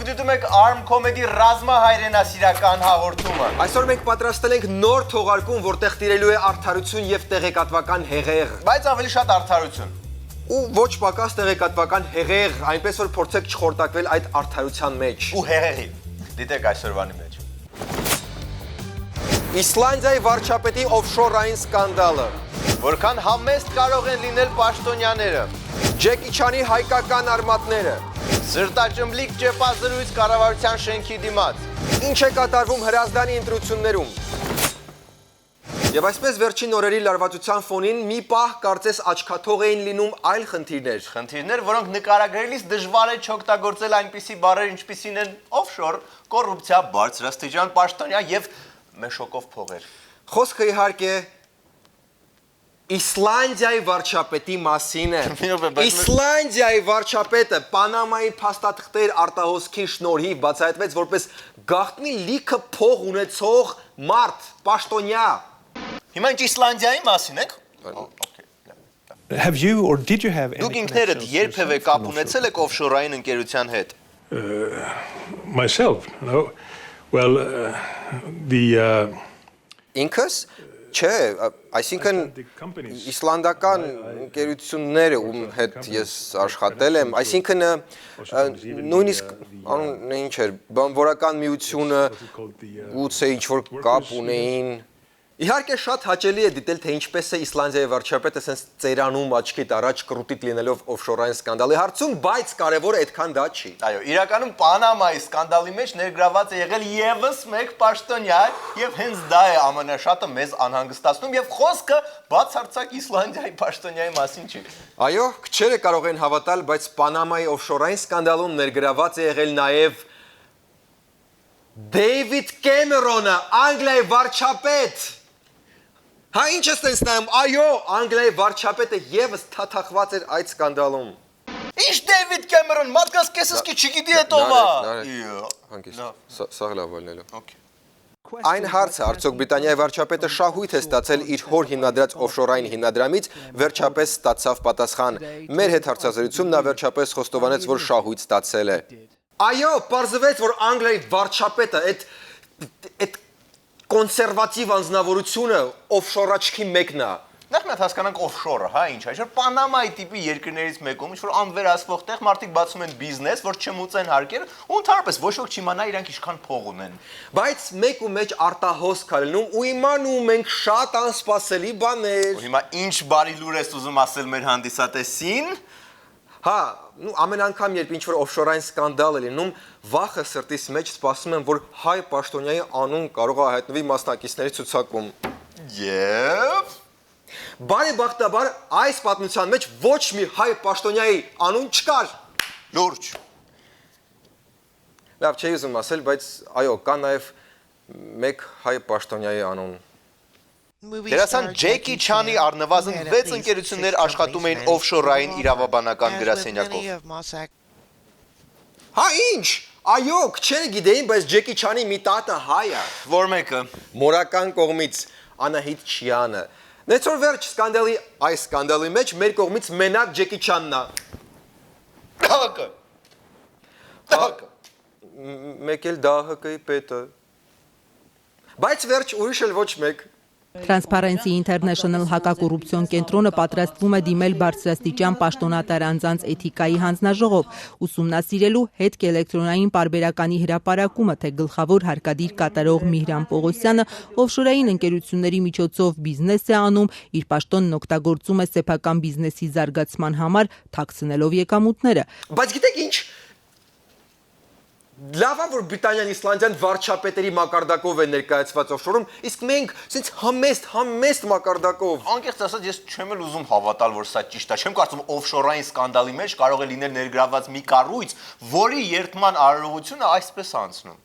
Դուք դիտում եք Arm Comedy ռազմահայրենասիրական հաղորդումը։ Այսօր մենք պատրաստել ենք նոր թողարկում, որտեղ տիրելու է արդարություն եւ տեղեկատվական հեղեղ։ Բայց ավելի շատ արդարություն։ Ու ոչ պակաս տեղեկատվական հեղեղ, այնպես որ փորձեք չխորտակվել այդ արդարության մեջ։ Ու հեղեղի։ Դիտեք այսօրվանի մեջ։ Իսլանդիայի վարչապետի օֆշորային սկանդալը։ Որքան համեստ կարող են լինել պաշտոնյաները։ Ջեկի Չանի հայկական արմատները։ Սրտաճմլիկ ճեպազրույց կառավարության շենքի դիմաց։ Ինչ է կատարվում Հրազդանի ընտրություններում։ Եվ այսպես վերջին օրերի լարվածության ֆոնին մի պահ կարծես աչքաթող էին լինում այլ խնդիրներ։ Խնդիրներ, որոնք նկարագրելիս դժվար է չօգտագործել այնպիսի բառեր, ինչպիսին են օֆշոր, կոռուպցիա, բարձրաստիճան պաշտոնյա եւ մեշոկով փողեր։ Խոսքը իհարկե Իսլանդիայի վարչապետի մասին է։ Իսլանդիայի վարչապետը Պանամայի փաստաթղթեր արտահոսքի շնորհիվ բացահայտվեց որպես գաղտնի լիքը փող ունեցող մարդ, պաշտոնյա։ Հիմա ինչ Իսլանդիայի մասին եք։ Have you or did you have any Դուք ինքներդ երբևէ կապ ունեցել եք օֆշորային ընկերության հետ։ Myself, no. Well, the Ինքս չէ, այսինքն իսլանդական ընկերությունները ում հետ ես աշխատել եմ, այսինքն նույնիսկ անունը ինչ էր, բանվորական միությունը գուցե ինչ-որ կապ ունեին։ Իհարկե շատ հաճելի է դիտել, թե ինչպես է Իսլանդիայի վարչապետը սենց ծերանում աչքիդ առաջ կռուտիտ լինելով օֆշորային սկանդալի հարցում, բայց կարևորը այդքան դա չի։ Այո, իրականում Պանամայի սկանդալի մեջ ներգրաված է եղել եւս մեկ պաշտոնյա, եւ հենց դա է ամենաշատը մեզ անհանգստացնում, եւ խոսքը բացարձակ Իսլանդիայի պաշտոնյայի մասին չի։ Այո, քչերը կարող են հավատալ, բայց Պանամայի օֆշորային սկանդալում ներգրաված է եղել նաեւ Դեյվիդ Կեմերոնը, Անգլիայի վարչապետ։ Հա ինչ ես տես նայում, այո, Անգլիայի վարչապետը եւս թաթախված էր այդ սկանդալում։ Ինչ Դեյվիդ Կեմերոն, մարդկաս կեսսկի չգիտի է տոմա։ Սաղ լավ ոլնելով։ Այն հարցը, արդյոք Բրիտանիայի վարչապետը շահույթ է ստացել իր հոր հիմնադրած օֆշորային հիմնադրամից, վերջապես ստացավ պատասխան։ Մեր հետ հարցազրույցում նա վերջապես խոստովանեց, որ շահույթ ստացել է։ Այո, պարզվեց, որ Անգլիայի վարչապետը այդ կոնսերվատիվ անձնավորությունը օֆշոր աչքի մեկն է։ Նախ մենք հասկանանք օֆշորը, հա, ինչ է, որ Պանամայի տիպի երկրներից մեկում ինչ որ անվերահսկվող տեղ մարդիկ բացում են բիզնես, որ չմուծեն հարկեր, ու ընդհանրապես ոչ ոք չիմանա իրանք ինչքան փող ունեն։ Բայց մեկ ու մեջ արտահոս քալնում ու իմանում ենք շատ անսպասելի բաներ։ Ու հիմա ինչ բարի լուր ես ուզում ասել մեր հանդիսատեսին։ Հա, ամեն անգամ երբ ինչ-որ օֆշորային սկանդալ է լինում, վախը սրտիս մեջ սպասում եմ, որ հայ պաշտոնյայի անուն կարող է հայտնվի մասնակիցների ցուցակում։ Եվ Բարեբախտաբար այս պատմության մեջ ոչ մի հայ պաշտոնյայի անուն չկար։ լուրջ։ Լավ, չէի ուզում ասել, բայց այո, կա նաև մեկ հայ պաշտոնյայի անուն։ Դերասան Ջեկի Չանի առնվազն 6 ընկերություններ աշխատում էին օֆշորային իրավաբանական գրասենյակով։ Հա ինչ, այո, քչերը գիտեին, բայց Ջեկի Չանի մի տատը հայ է։ Որ մեկը։ Մորական կողմից Անահիտ Չյանը։ Նեցոր վերջ սկանդալի այս սկանդալի մեջ մեր կողմից մենակ Ջեկի Չանն է։ Դահակը։ Դահակը։ Մեկ էլ ԴՀԿ-ի պետը։ Բայց վերջ ուրիշ էլ ոչ մեկ։ Transparency International հակակոռուպցիոն կենտրոնը պատրաստվում է դիմել բարձրաստիճան պաշտոնատար անձանց էթիկայի հանձնաժողով, ուսումնասիրելու հետք էլեկտրոնային պարբերականի հրապարակումը, թե գլխավոր հարկադիր կատարող Միհրան Պողոսյանը օֆշորային ընկերությունների միջոցով բիզնես է անում, իր պաշտոնն օգտագործում է սեփական բիզնեսի զարգացման համար, թաքցնելով եկամուտները։ Բայց գիտեք ինչ, լավ է, որ Բրիտանիան Իսլանդիան վարչապետերի մակարդակով է ներկայացված օֆշորում, իսկ մենք սենց համեստ մակարդակով։ Անկեղծ ասած, ես չեմ էլ ուզում հավատալ, որ սա ճիշտ է։ Չեմ կարծում օֆշորային սկանդալի մեջ կարող է լինել ներգրաված մի կառույց, որի երթման արարողությունը այսպես անցնում։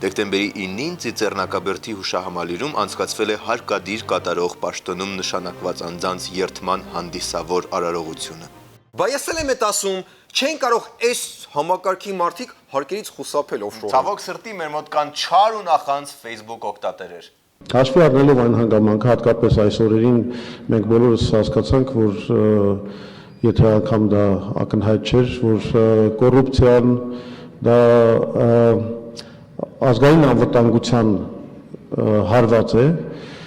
Դեկտեմբերի 9-ին Ծիծեռնակաբերդի հուշահամալիրում անցկացվել է հարկադիր կատարող պաշտոնում նշանակված անձանց երթման հանդիսավոր արարողությունը։ Բա ես էլ եմ էդ ասում, չեն կարող այս համակարգի մարդիկ հարկերից խուսափել օֆշորում։ Ցավոք սրտի մեր մոտ կան չար ու նախանձ Facebook օգտատերեր։ Հաշվի առնելով այն հանգամանքը, հատկապես այս օրերին մենք բոլորս հասկացանք, որ եթե անգամ դա ակնհայտ չէր, որ կոռուպցիան դա ազգային անվտանգության հարված է։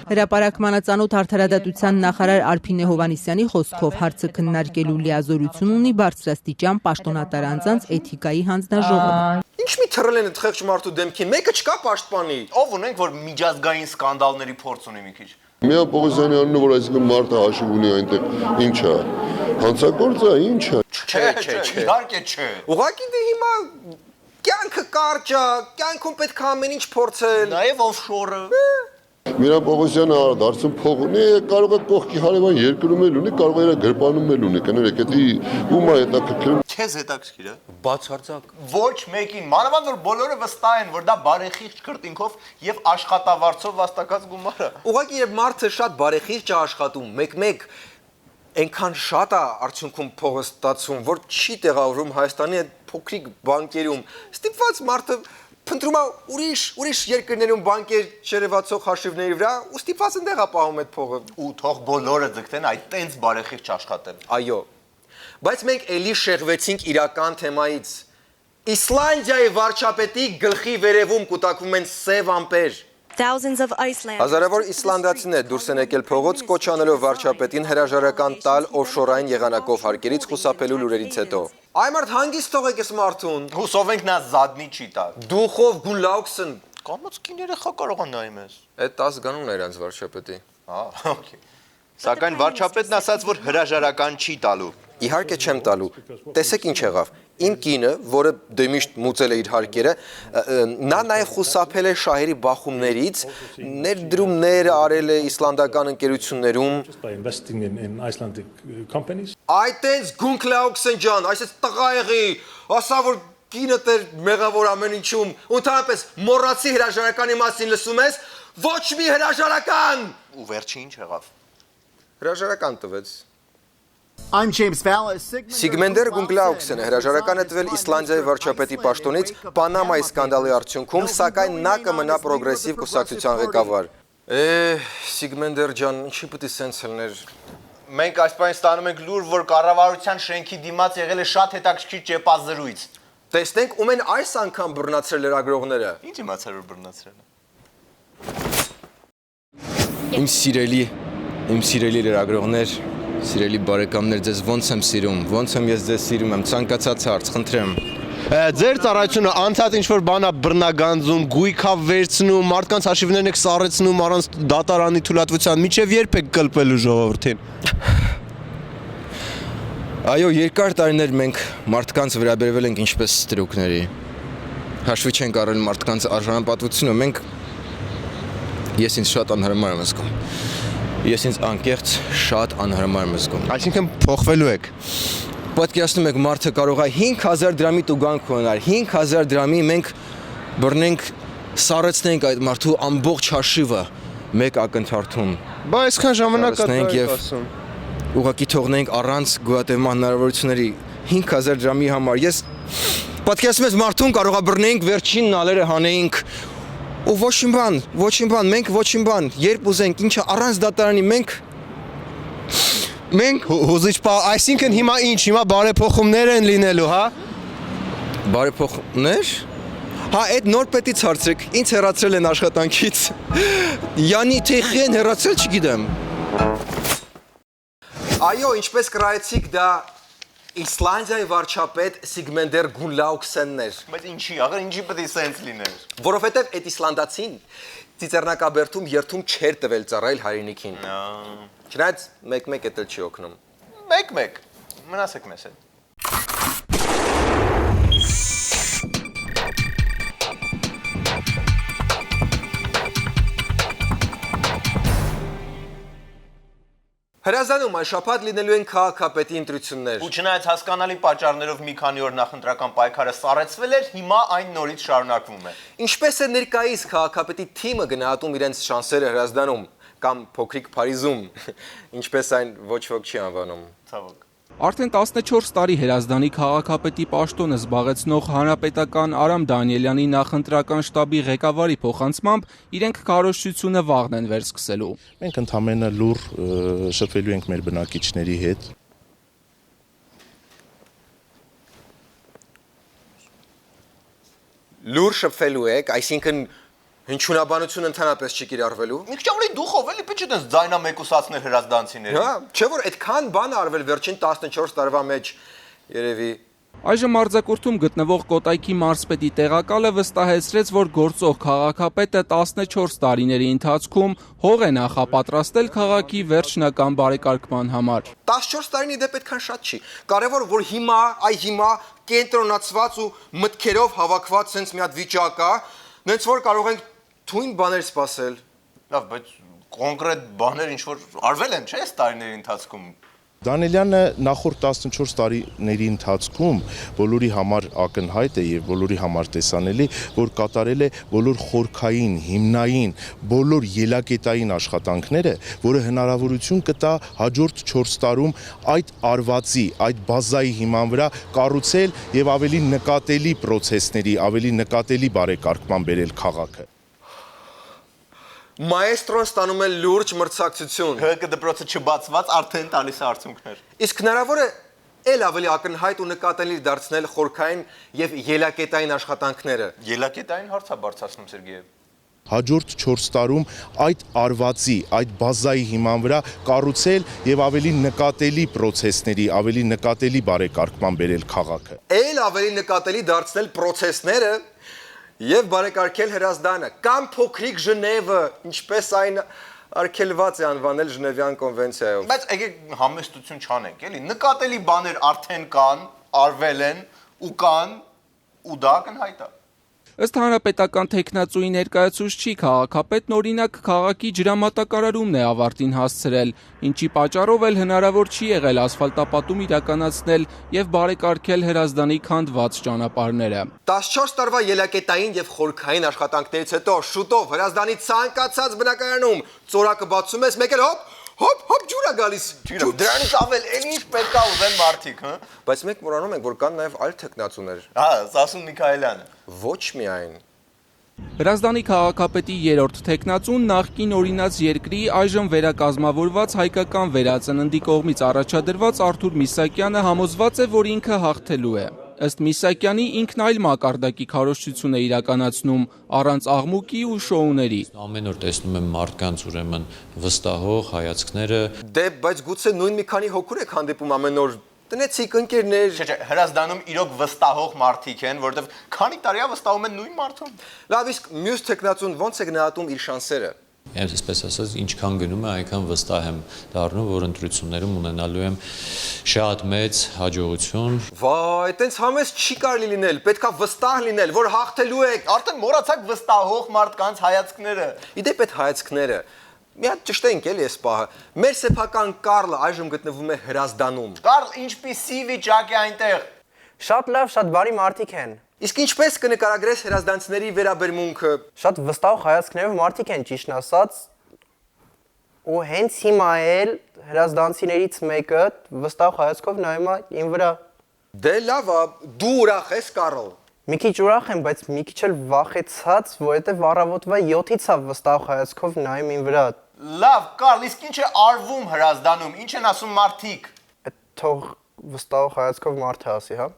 Հրապարակմանը ծանոթ արդարադատության նախարար Արփինե Հովհաննիսյանի խոսքով հարցը քննարկելու լիազորություն ունի բարձրաստիճան պաշտոնատար անձանց էթիկայի հանձնաժողովը։ Ինչ մի թռել են այդ խեղճ մարդու դեմքին, մեկը չկա պաշտպանի։ Ով ունենք, որ միջազգային սկանդալների փորձ ունի մի քիչ։ Միա Պողոսյանի անունը, որ այսինքն մարդը հաշիվ ունի այնտեղ, ինչ է։ Հանցագործը ինչ է։ Չէ, իհարկե չէ։ Ուղղակի դե հիմա կյանքը կարճ է, կյանքում պետք է ամեն ինչ փորձել։ Նաև օֆշորը։ Միրա Պողոսյանը դարձում փող ունի, կարող է կողքի հարևան երկրում էլ ունի, կարող է իր գրպանում էլ ունի, կներեք, դա ում է հետաքրքրում։ Քեզ հետաքրքիր է։ Բացարձակ։ Ոչ մեկին, մանավանդ որ բոլորը վստահ են, որ դա բարեխիղճ քրտինքով եւ աշխատավարձով վաստակած գումար է։ Ուղղակի երբ մարդը շատ բարեխիղճ է աշխատում, մեկ-մեկ այնքան շատ է արդյունքում փողը ստացվում, որ չի տեղավորում Հայաստանի այդ փոքրիկ բանկերում։ Ստիպված մարդը փնտրում է ուրիշ երկրներում բանկեր շերևացող հաշիվների վրա ու ստիպված ընդեղ է պահում այդ փողը։ Ու թող բոլորը ձգտեն այդ տենց բարեխիղճ աշխատել։ Այո։ Բայց մենք էլի շեղվեցինք իրական թեմայից։ Իսլանդիայի վարչապետի գլխի վերևում կուտակվում են սև ամպեր։ Հազարավոր իսլանդացիներ դուրս են եկել փողոց կոչ անելով վարչապետին հրաժարական տալ օֆշորային եղանակով հարկերից խուսափելու լուրերից հետո։ Այ մարդ հանգիստ թողեք այս մարդուն։ Հուսով ենք նա զադնի չի տա։ Դուխով Գունլաուքսն։ Կամոց կին երեխա կարող է նայում ես։ Այդ 10 գանունն է իրանց վարչապետի։ Okay։ Սակայն վարչապետն ասաց, որ հրաժարական չի տալու։ Իհարկե չեմ տալու։ Տեսեք ինչ եղավ։ Իմ կինը, որը դեմիշտ մուծել է իր հարկերը, նա նաև խուսափել է շահերի բախումներից, ներդրումներ արել է իսլանդական ընկերություններում։ by investing in Icelandic companies. Այդ տենց Գունլաուքսն ջան, այսպես տղա եղի, ասա որ կինդ էր մեղավոր ամեն ինչում, ընդհանրապես մոռացի հրաժարականի մասին լսում ես, ոչ մի հրաժարական։ Ու վերջին ինչ եղավ։ Հրաժարական տվեց։ I'm James Vallis. Սիգմենդեր Գունլաուքսն հրաժարական է տվել Իսլանդիայի վարչապետի պաշտոնից Պանամայի սկանդալի արդյունքում, սակայն նա կմնա պրոգրեսիվ կուսակցության ղեկավար։ Սիգմենդեր ջան, ինչի պետք է սենց լիներ։ Մենք այս բանը ստանում ենք լուր, որ կառավարության շենքի դիմաց եղել է շատ հետաքրքիր ճեպազրույց։ Տեսնենք ում են այս անգամ բռնացրել լրագրողները։ Ինչ իմացար որ բռնացրել է։ Իմ սիրելի լրագրողներ, սիրելի բարեկամներ, ձեզ ոնց եմ սիրում, ոնց եմ ես ձեզ սիրում եմ, ցանկացած հարց, խնդրեմ։ Ձեր ծառայությունը անցած ինչ որ բանա բռնագանձում, գույքա վերցնում, մարդկանց հաշիվներն եք սառեցնում առանց դատարանի թույլատվության, միջև երբ եք կլպելու ժողովրդին։ Այո, երկար տարիներ մենք մարդկանց վերաբերվել ենք ինչպես ստրուկների։ Հաշվի չենք առել մարդկանց արժանապատվությունը, ես ինձ շատ անհարմար եմ զգում։ Ես ինձ անկեղծ շատ անհարմար եմ զգում։ Այսինքն փոխվելու եք։ Պատկերացնում եք մարդը կարող է 5000 դրամի տուգանք ունենալ, 5000 դրամի մենք բռնենք, սառեցնենք այդ մարդու ամբողջ հաշիվը մեկ ակնթարթում։ Բա այսքան ժամանակ է ասում։ Ուղղակի թողնենք առանց գոյատևման հնարավորությունների 5000 դրամի համար։ Ես պատկերացնում եմ մարդուն կարող է բռնենք, վերջին նալերը հանեինք։ Ու ոչինչ բան, մենք ոչինչ բան, երբ ուզենք, ինչը առանց դատարանի մենք հուզիչ բա, այսինքն հիմա ինչ, հիմա բարեփոխումներ են լինելու, հա։ Բարեփոխումներ։ Հա, այդ նոր պետից հարցրեք, ինձ հեռացրել են աշխատանքից։ Յանի թեխի են հեռացրել, չգիտեմ։ Այո, ինչպես կրայեցիք դա Իսլանդիայի վարչապետ Սիգմենդեր Գունլաուքսենն էր։ Բայց ինչի, աղա ինչի պետք է սենց լիներ։ Որովհետև այդ իսլանդացին ծիծեռնակաբերդում երթում չէր տվել ծառայել հայրենիքին։ Չնայած մեկ-մեկ էլ չի օգնում։ Մեկ, մնացեք մեզ հետ։ Հրազդանում այս շաբաթ լինելու են քաղաքապետի ընտրություններ։ Ու չնայած հասկանալի պատճառներով մի քանի օր նախընտրական պայքարը սառեցվել էր, հիմա այն նորից շարունակվում է։ Ինչպես է ներկայիս քաղաքապետի թիմը գնահատում իրենց շանսերը հրազդանում կամ փոքրիկ Փարիզում, ինչպես այն ոչ ոք չի անվանում։ Ցավոք։ Արդեն 14 տարի Հրազդանի քաղաքապետի պաշտոնը զբաղեցնող հանրապետական Արամ Դանիելյանի նախընտրական շտաբի ղեկավարի փոխանցմամբ իրենք քարոզչությունը վաղն են վերսկսելու։ Մենք ընդհանրապես լուր շփվելու ենք մեր բնակիչների հետ։ լուր շփվելու եք, այսինքն հնչյունաբանությունը ընդհանրապես չի կիրառվելու։ Մի քիչ ավելի դուխով էլի պետք է ձայնամեկուսացնել հրազդանցիներին։ Հա, չէ՞ որ այդքան բան արվել վերջին 14 տարվա մեջ երևի։ Այժմ արձակուրդում գտնվող Կոտայքի մարզպետի տեղակալը վստահեցրեց, որ գործող քաղաքապետը 14 տարիների ընթացքում հող է նախապատրաստել քաղաքի վերջնական բարեկարգման համար։ 14 տարին դեպ այդքան շատ չի։ Կարևոր որ հիմա կենտրոնացված ու մտքերով հավաքված sense մի հատ վիճակ է, նենց որ կարող ենք թույն բաներ սպասել։ Լավ, բայց կոնկրետ բաներ ինչ որ արվել են, չէ՞, այս տարիների ընթացքում։ Դանիելյանը նախորդ 14 տարիների ընթացքում բոլորի համար ակնհայտ է եւ բոլորի համար տեսանելի, որ կատարել է բոլոր խորքային, հիմնային, բոլոր ելակետային աշխատանքները, որը հնարավորություն կտա հաջորդ 4 տարում այդ արվածի, այդ բազայի հիման վրա կառուցել եւ ավելի նկատելի process-ների, ավելի նկատելի բարեկարգման բերել քաղաքը։ Մայեստրոն ստանում է լուրջ մրցակցություն։ ՀԿ դպրոցը չբացված արդեն տալիս է արդյունքներ։ Իսկ հնարավոր է էլ ավելի ակնհայտ ու նկատելի դարձնել խորքային եւ ելակետային աշխատանքները։ Ելակետային հարց է բարձրացնում Սերգեյը։ Հաջորդ 4 տարում այդ արվածի, այդ բազայի հիման վրա կառուցել եւ ավելի նկատելի process-ների, ավելի նկատելի բարեկարգման բերել քաղաքը։ Էլ ավելի նկատելի դարձնել process-ները եւ բարեկարգել հրազդանը կամ փոքրիկ Ժնևը, ինչպես այն արգելված է անվանել Ժնևյան կոնվենցիայով։ Բայց եկեք համեստություն չանենք, էլի նկատելի բաներ արդեն կան, արվել են ու դա ակնհայտ է։ Ըստ հանրապետական տեխնացուի ներկայացուցչի քաղաքապետն օրինակ քաղաքի ջրամատակարարումն է ավարտին հասցրել, ինչի պատճառով էլ հնարավոր չի եղել ասֆալտապատում իրականացնել եւ բարեկարգել հրազդանի քանդված ճանապարհները։ 14 տարվա ելակետային եւ խորքային աշխատանքներից հետո շուտով հրազդանի ցանկացած բնակարանում ծորակը բացում ես, մեկ էլ հոպ ջուր է գալիս։ Դրանից ավել էլ ինչ պետք է ուզեն մարդիկ, հա։ Բայց մենք մոռանում ենք, որ կան նաեւ այլ տեխնացուներ։ Հա, Սասուն Միքայելյանը։ Ոչ միայն։ Հրազդանի քաղաքապետի երրորդ տեխնացուն նախկին օրինաց երկրի այժմ վերակազմավորված հայկական վերածննդի կողմից առաջադրված Արթուր Միսակյանը համոզված է, որ ինքը հաղթելու է։ Ըստ Միսակյանի ինքն այլ մակարդակի քարոզչություն է իրականացնում առանց աղմուկի ու շոուների։ Ամեն օր տեսնում եմ մարդկանց ուրեմն վստահող հայացքները։ Դե, բայց գուցե նույն մի քանի հոգուր եք հանդիպում ամեն օր։ Տնեցիք ընկերներ։ Չէ, հրազդանում իրոք վստահող մարդիկ են, որովհետև քանի տարի է վստահում են նույն մարդուն։ Լավ, իսկ մյուս տեխնացուն ոնց է գնահատում իր շանսերը։ Այսպես ասած, ինչքան գնում է, այնքան վստահ եմ դառնում, որ ընտրություններում ունենալու եմ շատ մեծ հաջողություն։ Վայ, այտենց համեստ չի կարելի լինել, պետքա վստահ լինել, որ հաղթելու եք։ Արդեն մոռացաք վստահող մարդկանց հայացքները։ Իդեպ այդ հայացքները մի հատ ճշտենք էլի այս պահը։ Մեր սեփական Կարլը այժմ գտնվում է հրազդանում։ Կարլ, ինչպիսի վիճակ է այնտեղ։ Շատ լավ, շատ բարի մարդիկ են։ Իսկ ինչպես կնկարագրես հրազդանցիների վերաբերմունքը։ Շատ վստահ հայացքներով մարդիկ են, ճիշտն ասած, ու հենց հիմա էլ հրազդանցիներից մեկը վստահ հայացքով նայում է իմ վրա։ Դե լավ, դու ուրախ ես, Կարլ։ Մի քիչ ուրախ եմ, բայց մի քիչ էլ վախեցած, որովհետև առավոտվա 7-ից է վստահ հայացքով նայում իմ վրա։ Լավ, Կարլ, իսկ ինչ է արվում հրազդանում, ինչ են ասում մարդիկ։ Թող վստահ հայացքով մարդը ասի, հա։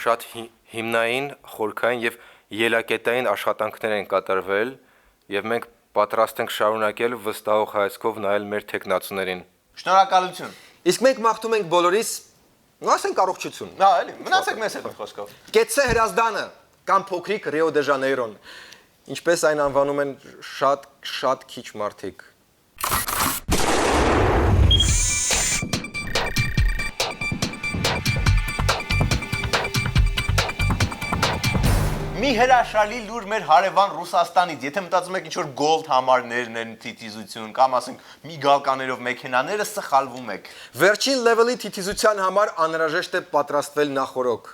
Շատ հիմնային, խորքային եւ ելակետային աշխատանքներ են կատարվել եւ մենք պատրաստ ենք շարունակել վստահող հայացքով նայել մեր տեխնացուներին։ Շնորհակալություն։ Իսկ մենք մաղթում ենք բոլորիս, ասենք առողջություն։ Հա, էլի, մնացեք մեզ հետ խոսքով։ Կեցցե հրազդանը կամ փոքրիկ Ռիո դե Ժանեյրոն, ինչպես այն անվանում են շատ քիչ մարդիկ։ Մի հրաշալի լուր մեր հարևան Ռուսաստանից, եթե մտածում եք ինչ-որ գոլդ համարներն են թիթիզություն կամ ասենք միգալկաներով մեքենաները, սխալվում եք։ Վերջին լեվելի թիթիզության համար անհրաժեշտ է պատրաստվել նախորոք։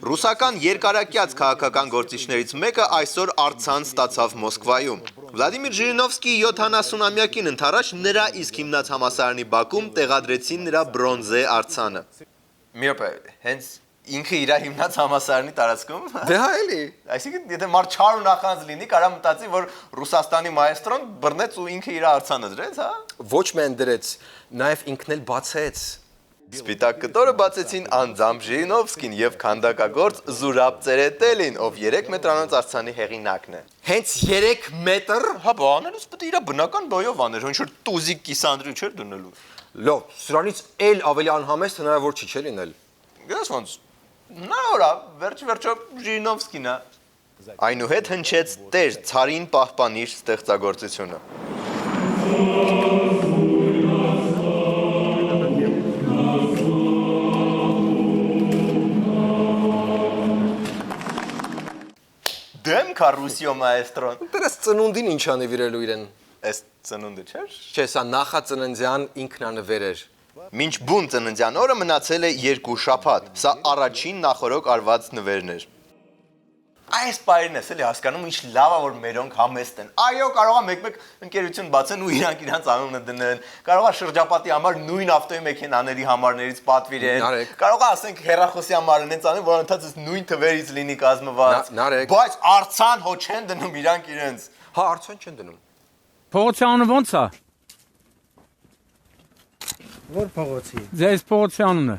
Ռուսական երկարակյաց քաղաքական գործիչներից մեկը այսօր արձան ստացավ Մոսկվայում։ Վլադիմիր Ժիրինովսկիի 70-ամյակին ընթരാճ նրա իսկ հիմնած համալսարանի բակում տեղադրեցին նրա բրոնզե արձանը։ Մի րոպե, հենց ինքը իր հիմնած համալսարանի տարածքում։ Դե հա էլի։ Այսինքն, եթե մարդ չար ու նախանձ լինի, կարա մտածի, որ Ռուսաստանի մայեստրոն բռնեց ու ինքը իր արձանը դրեց, հա։ Ոչ միայն դրեց, նաև ինքն էլ բացեց։ Սպիտակ կտորը բացեցին Անձամբ Ժիրինովսկին եւ քանդակագործ Զուրաբ Ծերետելին, ով 3 մետրանոց արձանի հեղինակն է։ Հենց 3 մետր։ Հա, բա անելուց պետք է իր բնական բոյով աներ, ինչ որ տուզիկ կիսանդրի չէր դնելու։ Լավ, սրանից էլ ավելի անհամեստ հնարավոր չի լինել։ Գիտես ոնց։ Նա վերջը Ժիրինովսկին է։ Այնուհետ հնչեց Տեր ցարին պահպանիր ստեղծագործությունը։ Դեմ Ռուսիո մայստրոն։ Դրս ծնունդին ինչա նվիրելու իրեն։ Այս ծնունդը չէ՞։ Չէ, սա նախածննդյան ինքնանվեր էր։ Մինչ բուն ծննդյան օրը մնացել է 2 շաբաթ։ Սա առաջին նախորոք արված նվերն էր։ Այս բայրն ես էլի հասկանում ինչ լավ է որ մերոնք համեստ են։ Այո, կարող է մեկ-մեկ ընկերություն բացեն ու իրանք անունը դնեն։ Կարող է շրջապատի համար նույն ավտոյի մեքենաների համարներից պատվիրեն։ Կարող է ասենք հեռախոսի համարն են ցանեն, որ ընդհանրապես նույն թվերից լինի կազմված։ Բայց արցան հո չեն դնում իրանք իրենց։ Հա, արցան չեն դնում։ Փողոցյանը ո՞նց է։ Որ փողոցի։ Ձեզ փողոցի անունը։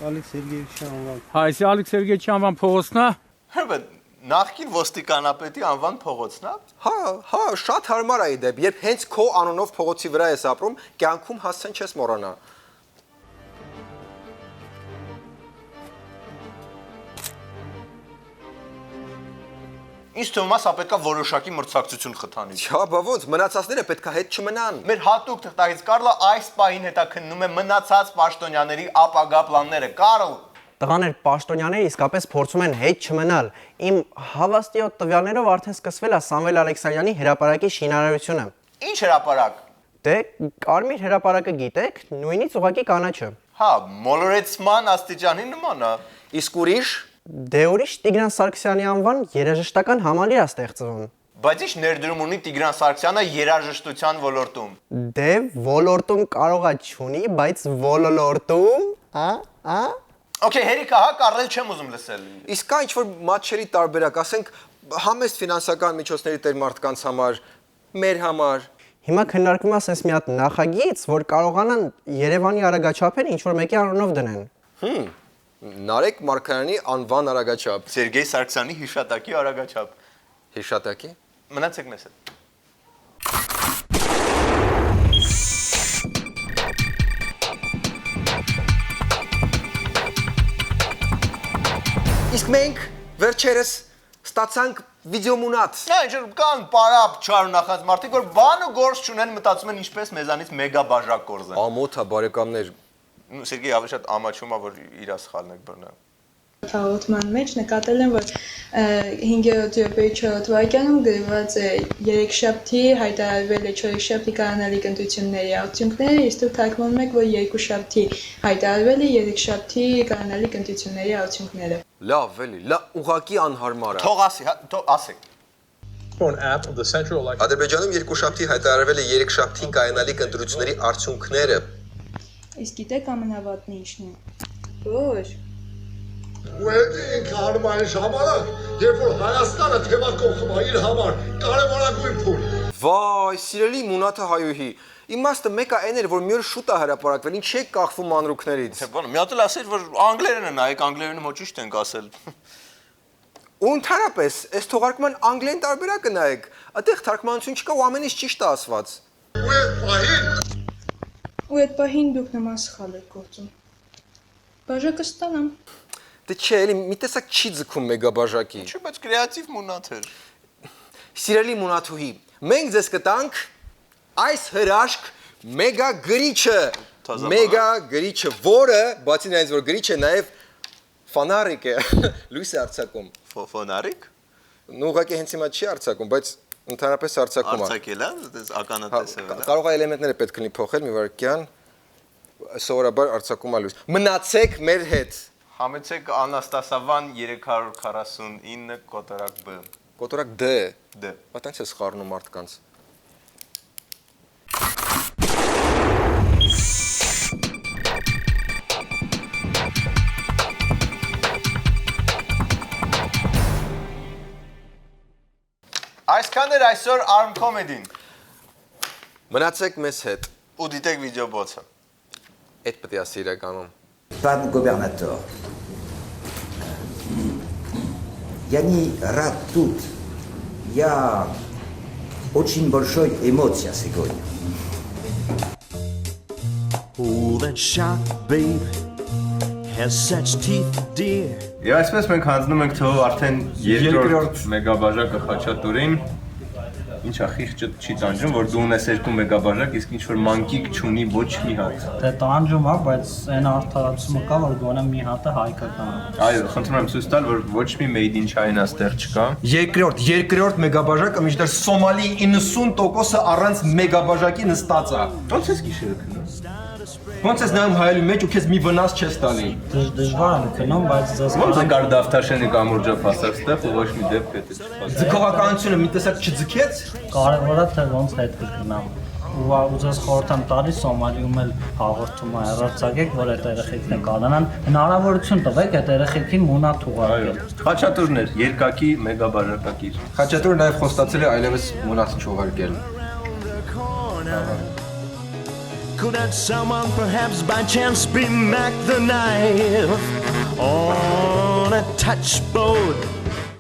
Ալեքս Սերգեյեviչ անվան։ Հա, այս Ալեքս Սերգեյեviչ անվան փողոցն է։ Հəbə նախկին ոստիկանապետի անվան փողոցն է։ Հա, շատ հարմար է իդեպ, երբ հենց քո անունով փողոցի վրա ես ապրում, կյանքում հասցեն չես մոռանա։ Ինչ թվում է, սա պետքա որոշակի մրցակցություն խթանի։ Չա, բա ոնց, մնացածները պետքա հետ չմնան։ Մեր հատուկ թղթակից Կարլը այս պահին հետաքննում է մնացած պաշտոնյաների ապագա պլանները։ Կարլ, տղաներ պաշտոնյաները իսկապես փորձում են հետ չմնալ։ Իմ հավաստիոտ տվյալներով արդեն սկսվել է Սամվել Ալեքսանյանի հրապարակի շինարարությունը։ Ինչ հրապարակ։ Դե կարմիր հրապարակը գիտեք, նույնից ուղակի կանաչը։ Հա, մոլորեցման աստիճանի նման է։ Իսկ ուրիշ։ Դե ուրիշ Տիգրան Սարգսյանի անվան երաժշտական համալիր է ստեղծվում։ Բայց ինչ ներդրում ունի Տիգրան Սարգսյանը երաժշտության ոլորտում։ Դե ոլորտում կարող է չունի, բայց ոլորտում, Okay, հերիքա, հա, Կարլել չեմ ուզում լսել։ Իսկ կա ինչ-որ մատչերի տարբերակ, ասենք համեստ ֆինանսական միջոցների տեր մարդկանց համար, մեր համար։ Հիմա քննարկվում է ասես մի հատ նախագիծ, որ կարողանան Երևանի արագաչափերը ինչ-որ մեկի անունով դնեն։ Նարեկ Մարգարյանի անվան արագաչափ։ Սերգեյ Սարգսյանի հիշատակի արագաչափ։ Հիշատակի։ Մնացեք մեզ հետ։ Իսկ մենք վերջերս ստացանք վիդեոմունատ։ Նա ինչ կան պարապ չարունախած մարդիկ, որ բան ու գործ չունեն, մտածում են ինչպես մեզանից մեգա բաժակ կորզեն։ Ամոթ է բարեկամներ։ Սերգեյ ավելի շատ ամաչում է, որ իրա սխալն եք բռնել։ Հաղորդման մեջ նկատել եմ, որ 5-րդ րոպեի 4 վայրկյանում գրված է երեքշաբթի հայտարարվել է չորեքշաբթի կանոնալիք ընտրությունների արդյունքները, իսկ դուք թարգմանում եք, որ երկուշաբթի հայտարարվել է երեքշաբթի կանոնալիք ընտրությունների արդյունքները։ Լավ, էլի, ուղղակի անհարմար է։ Թող ասի, թող ասեք։ Ադրբեջանում երկուշաբթի հայտարարվել է երեքշաբթի կանոնալիք ընտրությունների արդյունքները։ Իսկ գիտեք ամենավատն ինչն է։ Որ Ուղղակի ինքը հարմար ժամանակ, երբ որ Հայաստանը թևակողում է իր համար կարևորագույն փուլ։ Վայ, սիրելի Մունաթը հայուհի, իմաստը մեկը այն էր, որ մի օր շուտ է հրապարակվել, ինչ եք կախվում անրուքներից։ Բանը, մի հատ էլ ասեր, որ անգլերեն է նայեք, անգլերենում հո ճիշտ ենք ասել։ Ու ընդհանրապես, այս թողարկման անգլերեն տարբերակը նայեք, այդտեղ թարգմանություն չկա ու ամեն ինչ ճիշտ է ասված։ Ու այդ պահին դուք նման սխալ եք գործում։ Բաժակը ստանամ։ Դե չէ, էլի մի տեսակ չի ձգում մեգաբաժակի։ Չէ, բայց կրեատիվ Մունաթ էր։ Սիրելի Մունաթուհի, մենք ձեզ կտանք այս հրաշք մեգա գրիչը, որը, բացի նրանից, որ գրիչ է, նաև ֆանարիկ է, լույս է արձակում։ Ֆոնարիկ։ Ուղղակի հենց հիմա չի արձակում, բայց ընդհանրապես արձակում է։ Արձակել է, դες ականատեսել է։ Կարող է էլեմենտները պետք լինի փոխել մի վայրկյան, սովորաբար արձակում է լույս։ Մնացեք մեր հետ։ Համեցեք Անաստասավան 349 կոտորակ B։ Կոտորակ D։ D։ Ատենց է սխառնում մարդկանց։ Այսքան էր այսօր Arm Comedy-ն։ Մնացեք մեզ հետ։ Ու դիտեք վիդեոբոցը։ Այդ պետք է ասի իրականում։ Пан губернатор. Я не рад тут. Я очень большой эмоция сегодня. Oh, that shark, babe, has such teeth, dear. Եվ այսպես մենք հանձնում ենք թվով արդեն երկրորդ մեգաբաժակը Խաչատուրին։ Ինչա խիղճը չի տանջում, որ դու ունես 2 մեգաբաժակ, իսկ ինչ որ մանկիկ չունի ոչ մի հատ։ Դե տանջում է, բայց այն արդարացումը կա, որ գոնե մի հատը հայկական է։ Այո, խնդրում եմ ցույց տալ, որ ոչ մի made in China ստեղ չկա։ Երկրորդ մեգաբաժակը մինչդեռ Սոմալի 90%-ը առանց մեգաբաժակի նստած է։ Ոնց ես գիշերը քնում։ Ոնց ես նայում հայելու մեջ ու քեզ մի վնաս չես տալի։ Դժվար եմ քնում, բայց ձեզ ոնց է կար Դավթաշենի կամուրջով հասավ ստեղ ու ոչ մի դեպք հետ չփոխվեց։ Ձգողականությունը մի տեսակ չձգեց։ կարևորը թե ոնց հետ կգնամ։ Ու ձեզ խորհուրդ եմ տալիս Սոմալիում էլ հաղորդումը հեռարձակեք, որ այդ երեխեքն կարողանան հնարավորություն տվեք այդ երեխեքին մունատ ուղարկել։ Խաչատուրներ, երկակի մեգաբաժակակիր։ Խաչատուրը նաև խոստացել է այլևս մունատ չուղարկել։ Could that someone perhaps by chance be Mac the Knife on a touch boat?